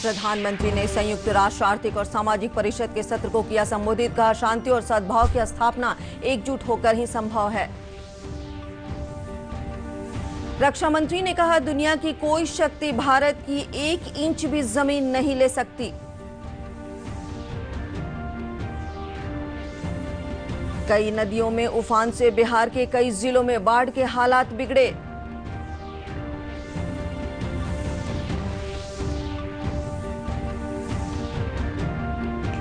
प्रधानमंत्री ने संयुक्त राष्ट्र आर्थिक और सामाजिक परिषद के सत्र को किया संबोधित। कहा, शांति और सद्भाव की स्थापना एकजुट होकर ही संभव है। रक्षा मंत्री ने कहा, दुनिया की कोई शक्ति भारत की 1 इंच भी जमीन नहीं ले सकती। कई नदियों में उफान से बिहार के कई जिलों में बाढ़ के हालात बिगड़े।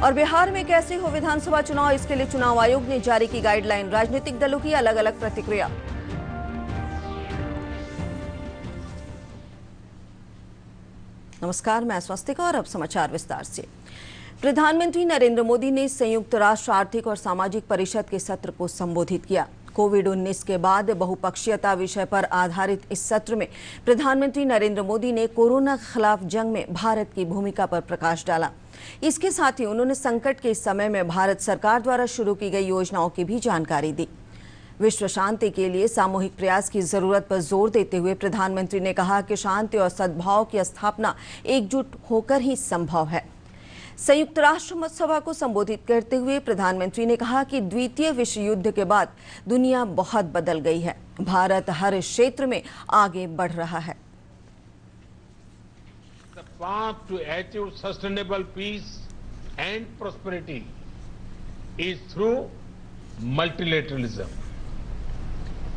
और बिहार में कैसे हो विधानसभा चुनाव, इसके लिए चुनाव आयोग ने जारी की गाइडलाइन। राजनीतिक दलों की अलग अलग प्रतिक्रिया। नमस्कार, मैं स्वस्तिका और अब समाचार विस्तार से। प्रधानमंत्री नरेंद्र मोदी ने संयुक्त राष्ट्र आर्थिक और सामाजिक परिषद के सत्र को संबोधित किया। कोविड-19 के बाद बहुपक्षीयता विषय पर आधारित इस सत्र में प्रधानमंत्री नरेंद्र मोदी ने कोरोना के खिलाफ जंग में भारत की भूमिका पर प्रकाश डाला। इसके साथ ही उन्होंने संकट के इस समय में भारत सरकार द्वारा शुरू की गई योजनाओं की भी जानकारी दी। विश्व शांति के लिए सामूहिक प्रयास की जरूरत पर जोर देते हुए प्रधानमंत्री ने कहा कि शांति और सद्भाव की स्थापना एकजुट होकर ही संभव है। संयुक्त राष्ट्र महासभा को संबोधित करते हुए प्रधानमंत्री ने कहा कि द्वितीय विश्व युद्ध के बाद दुनिया बहुत बदल गई है। भारत हर क्षेत्र में आगे बढ़ रहा है। The path to achieve sustainable peace and prosperity is through multilateralism.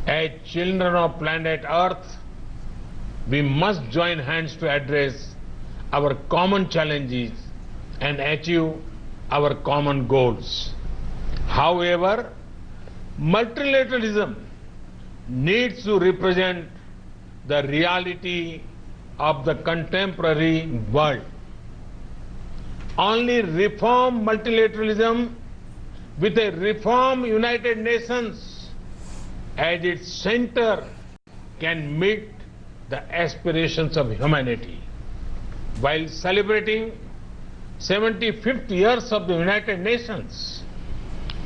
As children of planet Earth, we must join hands to address our common challenges and achieve our common goals. However, multilateralism needs to represent the reality of the contemporary world. Only reform multilateralism with a reform United Nations as its center can meet the aspirations of humanity. While celebrating 75th years of the United Nations,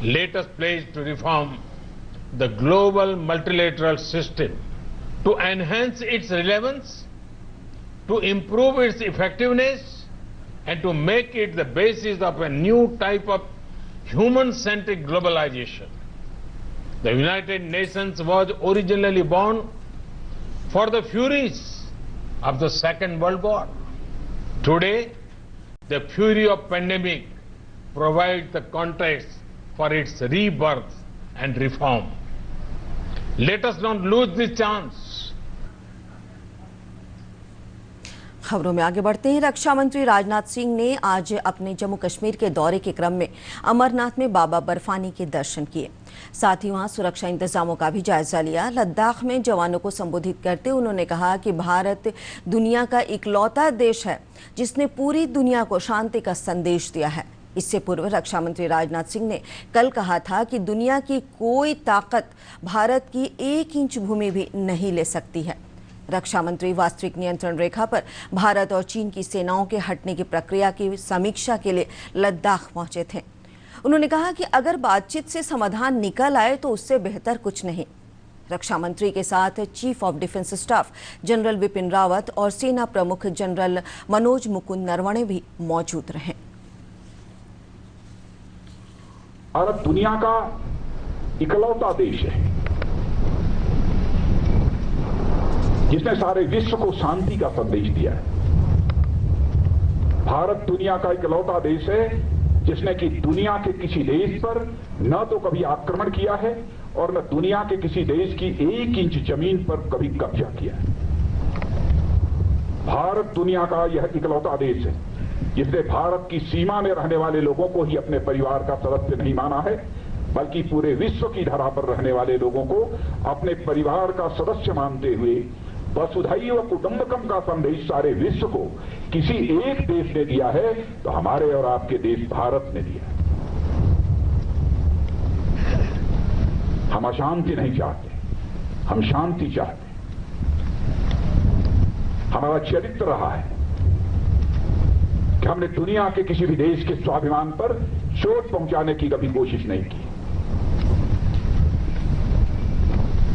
let us pledge to reform the global multilateral system, to enhance its relevance, to improve its effectiveness, and to make it the basis of a new type of human-centric globalization. The United Nations was originally born for the furies of the Second World War. Today, the fury of pandemic provides the context for its rebirth and reform. Let us not lose this chance. खबरों में आगे बढ़ते हैं। रक्षा मंत्री राजनाथ सिंह ने आज अपने जम्मू कश्मीर के दौरे के क्रम में अमरनाथ में बाबा बर्फानी के दर्शन किए। साथ ही वहां सुरक्षा इंतजामों का भी जायजा लिया। लद्दाख में जवानों को संबोधित करते उन्होंने कहा कि भारत दुनिया का इकलौता देश है जिसने पूरी दुनिया को शांति का संदेश दिया है। इससे पूर्व रक्षा मंत्री राजनाथ सिंह ने कल कहा था कि दुनिया की कोई ताकत भारत की 1 इंच भूमि भी नहीं ले सकती है। रक्षा मंत्री वास्तविक नियंत्रण रेखा पर भारत और चीन की सेनाओं के हटने की प्रक्रिया की समीक्षा के लिए लद्दाख पहुंचे थे। उन्होंने कहा कि अगर बातचीत से समाधान निकल आए तो उससे बेहतर कुछ नहीं। रक्षा मंत्री के साथ chief of defence staff general Vipin Rawat और सेना प्रमुख जनरल मनोज मुकुंद नरवणे भी मौजूद रहे। भारत दुनिया का इकलौता देश है जिसने सारे विश्व को शांति का संदेश दिया है। भारत दुनिया का इकलौता देश है जिसने कि दुनिया के किसी देश पर न तो कभी आक्रमण किया है और न दुनिया के किसी देश की 1 इंच जमीन पर कभी कब्जा किया है। भारत दुनिया का यह इकलौता देश है जिसने भारत की सीमा में रहने वाले लोगों को ही अपने परिवार का सदस्य नहीं माना है, बल्कि पूरे विश्व की धरा पर रहने वाले लोगों को अपने परिवार का सदस्य मानते हुए वसुधैव कुटुंबकम का संदेश सारे विश्व को किसी एक देश ने दिया है तो हमारे और आपके देश भारत ने दिया। हम अशांति नहीं चाहते, हम शांति चाहते। हमारा चरित्र रहा है कि हमने दुनिया के किसी भी देश के स्वाभिमान पर चोट पहुंचाने की कभी कोशिश नहीं की।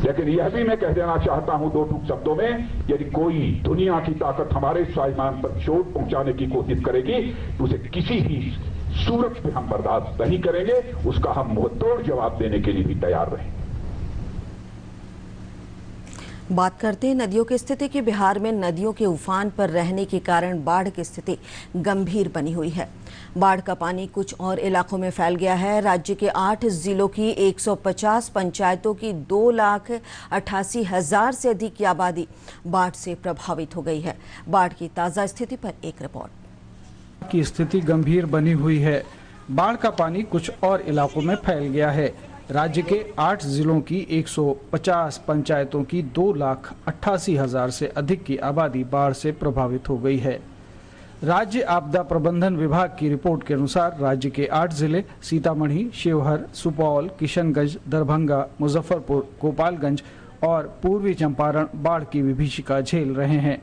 लेकिन यह भी मैं कह देना चाहता हूं दो टूक शब्दों में, यदि कोई दुनिया की ताकत हमारे स्वाभिमान पर चोट पहुंचाने की कोशिश करेगी तो उसे किसी भी सूरत में हम बर्दाश्त नहीं करेंगे, उसका हम मुंहतोड़ जवाब देने के लिए भी तैयार रहेंगे। बात करते हैं नदियों की स्थिति की। बिहार में नदियों के उफान पर रहने के कारण बाढ़ की स्थिति गंभीर बनी हुई है। बाढ़ का पानी कुछ और इलाकों में फैल गया है। राज्य के 8 जिलों की 150 पंचायतों की 2,88,000 से अधिक की आबादी बाढ़ से प्रभावित हो गई है। बाढ़ की ताजा स्थिति पर एक रिपोर्ट। की स्थिति गंभीर बनी हुई है। बाढ़ का पानी कुछ और इलाकों में फैल गया है। राज्य के 8 जिलों की 150 पंचायतों की 2,88,000 से अधिक की आबादी बाढ़ से प्रभावित हो गई है। राज्य आपदा प्रबंधन विभाग की रिपोर्ट के अनुसार राज्य के 8 जिले सीतामढ़ी, शिवहर, सुपौल, किशनगंज, दरभंगा, मुजफ्फरपुर, गोपालगंज और पूर्वी चंपारण बाढ़ की विभीषिका झेल रहे हैं।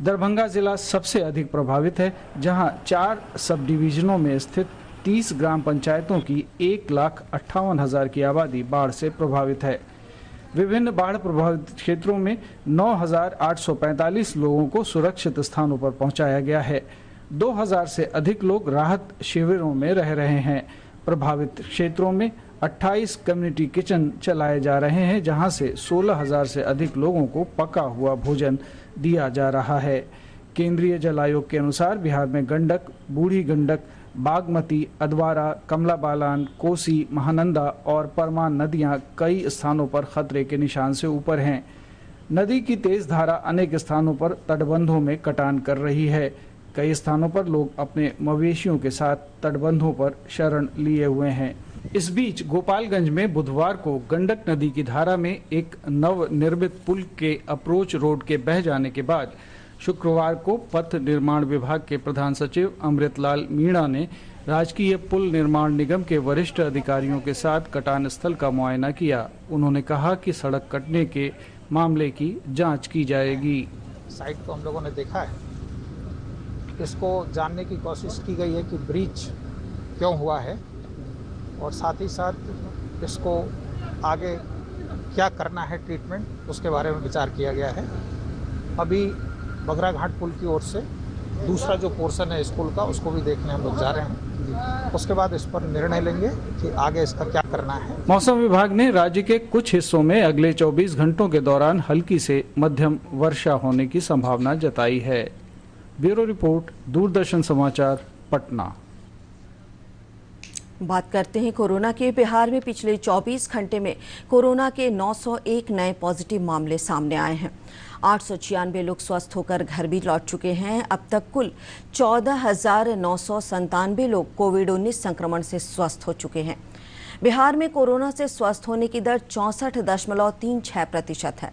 दरभंगा जिला सबसे अधिक प्रभावित है, जहां 4 सब डिवीजनों में स्थित 30 ग्राम पंचायतों की 1,58,000 की आबादी बाढ़ से प्रभावित है। विभिन्न बाढ़ प्रभावित क्षेत्रों में 9,845 लोगों को सुरक्षित स्थानों पर पहुंचाया गया है। 2,000 से अधिक लोग राहत शिविरों में रह रहे हैं। प्रभावित क्षेत्रों में 28 कम्युनिटी किचन चलाए जा रहे हैं, जहां से 16,000 से अधिक लोगों को पका हुआ भोजन दिया जा रहा है। केंद्रीय जल आयोग के अनुसार बिहार में गंडक, बूढ़ी गंडक, बागमती, अधवारा, कमला बालान, कोसी, महानंदा और परमान नदियां कई स्थानों पर खतरे के निशान से ऊपर हैं। नदी की तेज धारा अनेक स्थानों पर तटबंधों में कटान कर रही है। कई स्थानों पर लोग अपने मवेशियों के साथ तटबंधों पर शरण लिए हुए हैं। इस बीच गोपालगंज में बुधवार को गंडक नदी की धारा में एक नव निर्मित पुल के अप्रोच रोड के बह जाने के बाद शुक्रवार को पथ निर्माण विभाग के प्रधान सचिव अमृतलाल मीणा ने राजकीय पुल निर्माण निगम के वरिष्ठ अधिकारियों के साथ कटान स्थल का मुआयना किया। उन्होंने कहा कि सड़क कटने के मामले की जांच की जाएगी। साइट को हम लोगों ने देखा है, इसको जानने की कोशिश की गई है कि ब्रीच क्यों हुआ है और साथ ही साथ इसको आगे क्या करना है ट्रीटमेंट, उसके बारे में विचार किया गया है। अभी बगरा घाट पुल की ओर से दूसरा जो पोर्शन है इस पुल का, उसको भी देखने हम लोग जा रहे हैं। उसके बाद इस पर निर्णय लेंगे कि आगे इसका क्या करना है। मौसम विभाग ने राज्य के कुछ हिस्सों में अगले 24 घंटों के दौरान हल्की से मध्यम वर्षा होने की संभावना जताई है। ब्यूरो रिपोर्ट, दूरदर्शन समाचार, पटना। बात करते हैं कोरोना के। बिहार में पिछले 24 घंटे में कोरोना के 901 नए पॉजिटिव मामले सामने आए हैं। 896 लोग स्वस्थ होकर घर भी लौट चुके हैं। अब तक कुल 14,997 लोग कोविड-19 संक्रमण से स्वस्थ हो चुके हैं। बिहार में कोरोना से स्वस्थ होने की दर 64.36% है।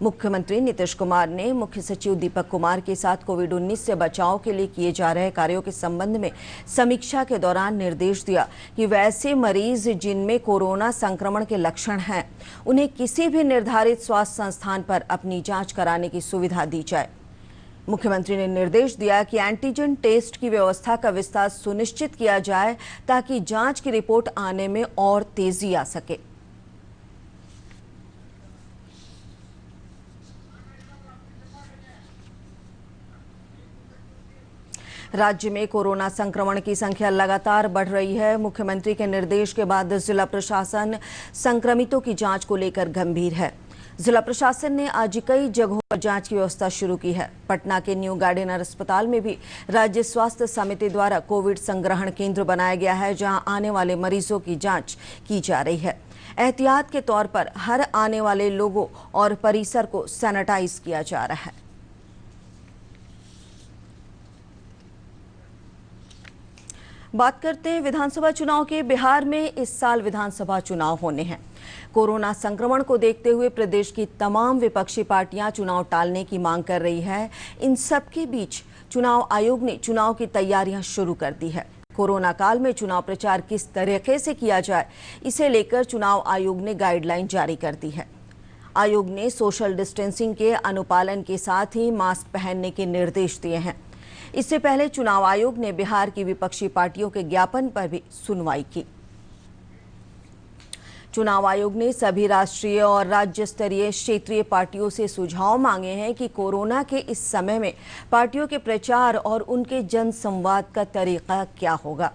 मुख्यमंत्री नीतीश कुमार ने मुख्य सचिव दीपक कुमार के साथ कोविड-19 से बचाव के लिए किए जा रहे कार्यों के संबंध में समीक्षा के दौरान निर्देश दिया कि वैसे मरीज जिनमें कोरोना संक्रमण के लक्षण हैं, उन्हें किसी भी निर्धारित स्वास्थ्य संस्थान पर अपनी जांच कराने की सुविधा दी जाए। मुख्यमंत्री ने निर्देश दिया कि एंटीजन टेस्ट की व्यवस्था का विस्तार सुनिश्चित किया जाए ताकि जांच की रिपोर्ट आने में और तेजी आ सके। राज्य में कोरोना संक्रमण की संख्या लगातार बढ़ रही है। मुख्यमंत्री के निर्देश के बाद जिला प्रशासन संक्रमितों की जांच को लेकर गंभीर है। जिला प्रशासन ने आज कई जगहों पर जांच की व्यवस्था शुरू की है। पटना के न्यू गार्डिनर अस्पताल में भी राज्य स्वास्थ्य समिति द्वारा कोविड संग्रहण केंद्र बनाया गया है, जहां आने वाले मरीजों की जांच की जा रही है। एहतियात के तौर पर हर आने वाले लोगों और परिसर को सैनिटाइज किया जा रहा है। बात करते हैं विधानसभा चुनाव के। बिहार में इस साल विधानसभा चुनाव होने हैं। कोरोना संक्रमण को देखते हुए प्रदेश की तमाम विपक्षी पार्टियां चुनाव टालने की मांग कर रही है। इन सब के बीच चुनाव आयोग ने चुनाव की तैयारियां शुरू कर दी है। कोरोना काल में चुनाव प्रचार किस तरीके से किया जाए, इसे लेकर चुनाव आयोग ने गाइडलाइन जारी कर दी है। आयोग ने सोशल डिस्टेंसिंग के अनुपालन के साथ ही मास्क पहनने के निर्देश दिए हैं। इससे पहले चुनाव आयोग ने बिहार की विपक्षी पार्टियों के ज्ञापन पर भी सुनवाई की। चुनाव आयोग ने सभी राष्ट्रीय और राज्य स्तरीय क्षेत्रीय पार्टियों से सुझाव मांगे हैं कि कोरोना के इस समय में पार्टियों के प्रचार और उनके जनसंवाद का तरीका क्या होगा।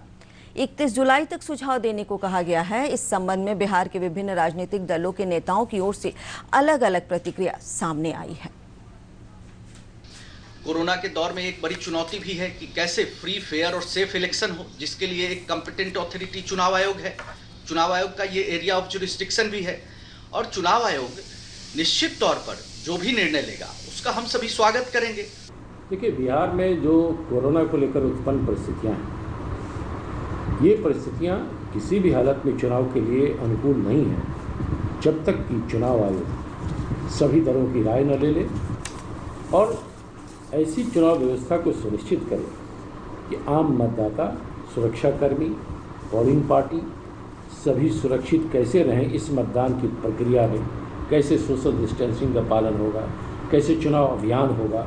31 जुलाई तक सुझाव देने को कहा गया है। इस संबंध में बिहार के विभिन्न राजनीतिक दलों के नेताओं की ओर से अलग अलग प्रतिक्रिया सामने आई है। कोरोना के दौर में एक बड़ी चुनौती भी है कि कैसे फ्री, फेयर और सेफ इलेक्शन हो, जिसके लिए एक कॉम्पिटेंट अथॉरिटी चुनाव आयोग है। चुनाव आयोग का ये एरिया ऑफ जुरिस्डिक्शन भी है और चुनाव आयोग निश्चित तौर पर जो भी निर्णय लेगा उसका हम सभी स्वागत करेंगे। देखिए, बिहार में जो कोरोना को लेकर उत्पन्न परिस्थितियां हैं, ये परिस्थितियां किसी भी हालत में चुनाव के लिए अनुकूल नहीं है जब तक कि चुनाव आयोग सभी दलों की राय न ले ले और ऐसी चुनाव व्यवस्था को सुनिश्चित करे कि आम मतदाता, सुरक्षाकर्मी, पोलिंग पार्टी सभी सुरक्षित कैसे रहें। इस मतदान की प्रक्रिया में कैसे सोशल डिस्टेंसिंग का पालन होगा, कैसे चुनाव अभियान होगा,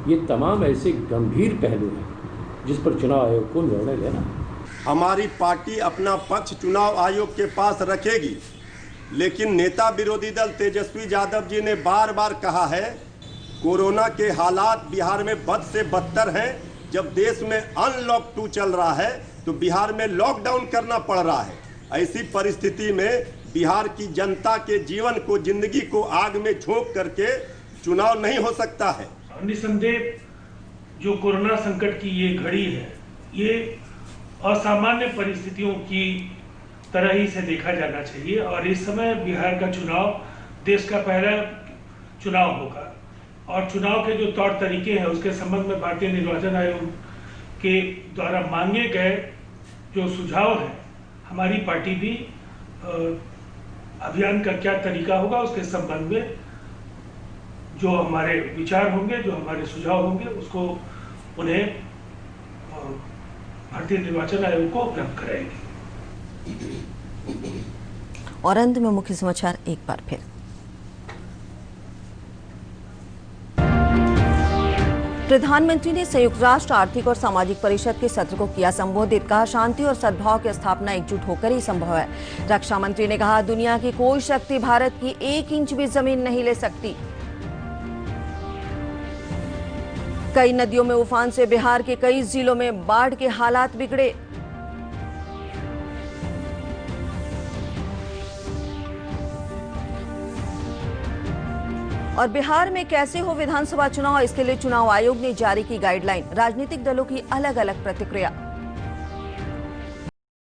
ये तमाम ऐसे गंभीर पहलू हैं जिस पर चुनाव आयोग को निर्णय लेना है। हमारी पार्टी अपना पक्ष चुनाव आयोग के पास रखेगी, लेकिन नेता विरोधी दल तेजस्वी यादव जी ने बार बार कहा है कोरोना के हालात बिहार में बद से बदतर हैं। जब देश में अनलॉक 2 चल रहा है तो बिहार में लॉकडाउन करना पड़ रहा है। ऐसी परिस्थिति में बिहार की जनता के जीवन को, जिंदगी को आग में झोंक करके चुनाव नहीं हो सकता है। निसंदेह जो कोरोना संकट की ये घड़ी है, ये असामान्य परिस्थितियों की तरह ही से देखा जाना चाहिए और इस समय बिहार का चुनाव देश का पहला चुनाव होगा और चुनाव के जो तौर तरीके हैं उसके संबंध में भारतीय निर्वाचन आयोग के द्वारा मांगे गए जो सुझाव हैं, हमारी पार्टी भी अभियान का क्या तरीका होगा उसके संबंध में जो हमारे विचार होंगे, जो हमारे सुझाव होंगे, उसको उन्हें भारतीय निर्वाचन आयोग को उपलब्ध कराएगी। और अंत में मुख्य समाचार एक बार फिर। प्रधानमंत्री ने संयुक्त राष्ट्र आर्थिक और सामाजिक परिषद के सत्र को किया संबोधित। कहा, शांति और सद्भाव की स्थापना एकजुट होकर ही संभव है। रक्षा मंत्री ने कहा, दुनिया की कोई शक्ति भारत की 1 इंच भी जमीन नहीं ले सकती। कई नदियों में उफान से बिहार के कई जिलों में बाढ़ के हालात बिगड़े। और बिहार में कैसे हो विधानसभा चुनाव, इसके लिए चुनाव आयोग ने जारी की गाइडलाइन। राजनीतिक दलों की अलग अलग प्रतिक्रिया।